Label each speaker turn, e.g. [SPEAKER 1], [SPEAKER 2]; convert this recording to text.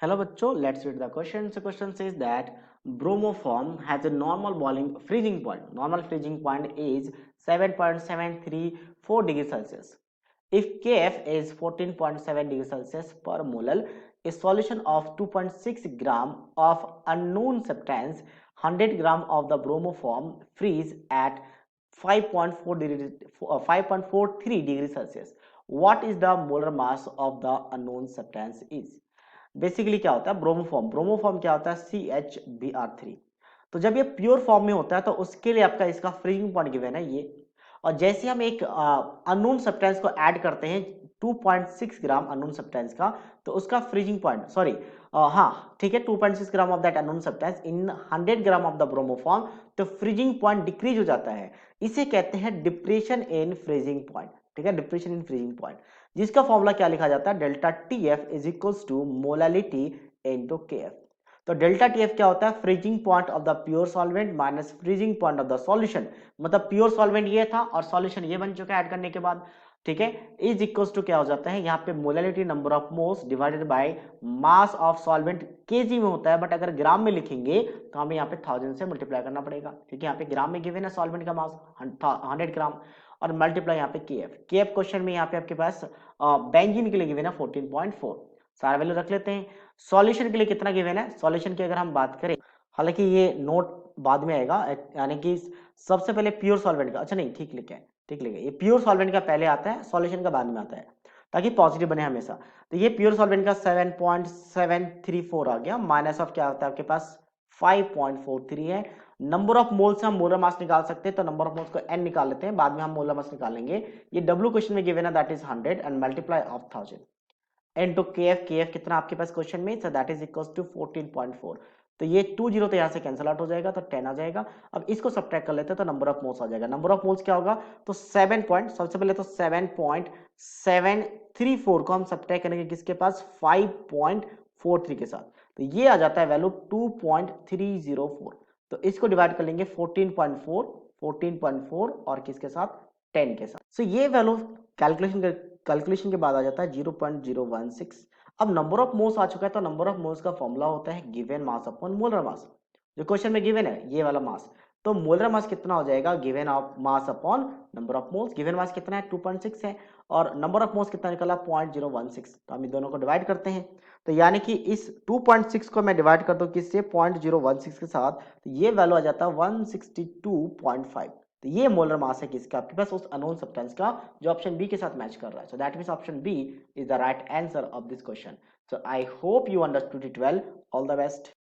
[SPEAKER 1] Hello bachcho, let's read the question. So question says that bromoform has a normal boiling freezing point. Normal freezing point is 7.734 degrees Celsius. If Kf is 14.7 degrees Celsius per mole, a solution of 2.6 gram of unknown substance, 100 gram of the bromoform freeze at 5.43 degrees Celsius. What is the molar mass of the unknown substance is? Basically क्या होता है bromoform क्या होता है CHBr3। तो जब ये pure form में होता है तो उसके लिए आपका इसका फ्रीजिंग पॉइंट गिवन है ये। और जैसे हम एक अननोन सब्सटेंस को ऐड करते हैं 2.6 ग्राम अननोन सब्सटेंस का, तो उसका फ्रीजिंग पॉइंट हाँ ठीक है 2.6 gram of that unknown substance in 100 gram of the bromoform, तो फ्रीजिंग पॉइंट डिक्रीज हो जाता है। इसे कहते हैं डिप्रेशन इन फ्रीजिंग पॉइंट। ठीक है, डिप्रेशन इन फ्रीजिंग पॉइंट, जिसका फॉर्मूला क्या लिखा जाता है, delta T F is equals to molality into K F. तो डेल्टा टी एफ क्या होता है, freezing point of the pure solvent minus freezing point of the solution. मतलब प्योर सॉल्वेंट ये था और सॉल्यूशन ये बन चुका है ऐड करने के बाद। ठीक है, इज इक्वल्स टू क्या हो जाता है, यहाँ पे molality number of moles divided by mass of solvent KG में होता है, बट अगर ग्राम में लिखेंगे तो हमें यहाँ पे 1000 से मल्टीप्लाई करना पड़ेगा, क्योंकि यहाँ पे ग्राम में गिवन है सॉल्वेंट का मास 100 ग्राम, और मल्टीप्लाई यहाँ पे के एफ क्वेश्चन में यहाँ पे आपके पास बेंजीन के लिए गिवन है 14.4। सारा वैल्यू रख लेते हैं। सॉल्यूशन के लिए कितना गिवन है, सॉल्यूशन की अगर हम बात करें, हालांकि ये नोट बाद में आएगा, यानी कि सबसे पहले प्योर सॉल्वेंट का, अच्छा नहीं ठीक लिखा है, ठीक लिखा है, ये प्योर सॉल्वेंट का पहले आता है, सॉल्यूशन का बाद में आता है, ताकि पॉजिटिव बने हमेशा। तो ये प्योर सॉल्वेंट का 7.734 आ गया, माइनस ऑफ क्या होता है आपके पास 5.43 है। नंबर ऑफ मोल्स से हम मोलर मास निकाल सकते हैं, तो नंबर ऑफ मोल्स को n निकाल लेते हैं, बाद में हम मोलर मास निकालेंगे। ये W क्वेश्चन में गिवन है, that is 100 and multiply of 1000 into K F कितना आपके पास क्वेश्चन में, so that is equals to 14.4। तो ये 20 तो यहाँ से कैंसिल आउट हो जाएगा, तो 10 आ जाएगा। अब इसको सब्ट्रैक्ट कर लेते हैं तो नंबर ऑफ मोल्स आ जाएगा। नंबर ऑफ मोल्स क्या होगा, तो 7 पॉइंट, सबसे पहले तो 7.734 को हम सब्ट्रैक्ट करेंगे किसके पास, 5.43 के साथ, तो ये आ जाता है वैल्यू 2.304। तो इसको डिवाइड कर लेंगे 14.4 और किसके साथ, 10 के साथ। सो ये वैल्यू कैलकुलेशन के बाद आ जाता है 0.016। अब नंबर ऑफ मोल्स आ चुका है, तो नंबर ऑफ मोल्स का फॉर्मूला होता है given mass upon molar mass. जो क्वेश्चन में गिवन है ये वाला मास, तो मोलर मास कितना हो जाएगा, given of mass upon number of moles. Given mass कितना है 2.6 है, और नंबर ऑफ मोल्स कितना निकला 0.016। तो हम इन दोनों को डिवाइड करते हैं, तो यानी कि इस 2.6 को मैं डिवाइड कर दूं किससे, 0.016 के साथ, तो ये वैल्यू आ जाता है 162.5। तो ये मोलर मास है किसका, आपके पास उस अननोन सब्सटेंस का जो ऑप्शन बी के साथ मैच कर रहा है। So that means option B is the right answer of this question. So I hope you understood it well. All the best.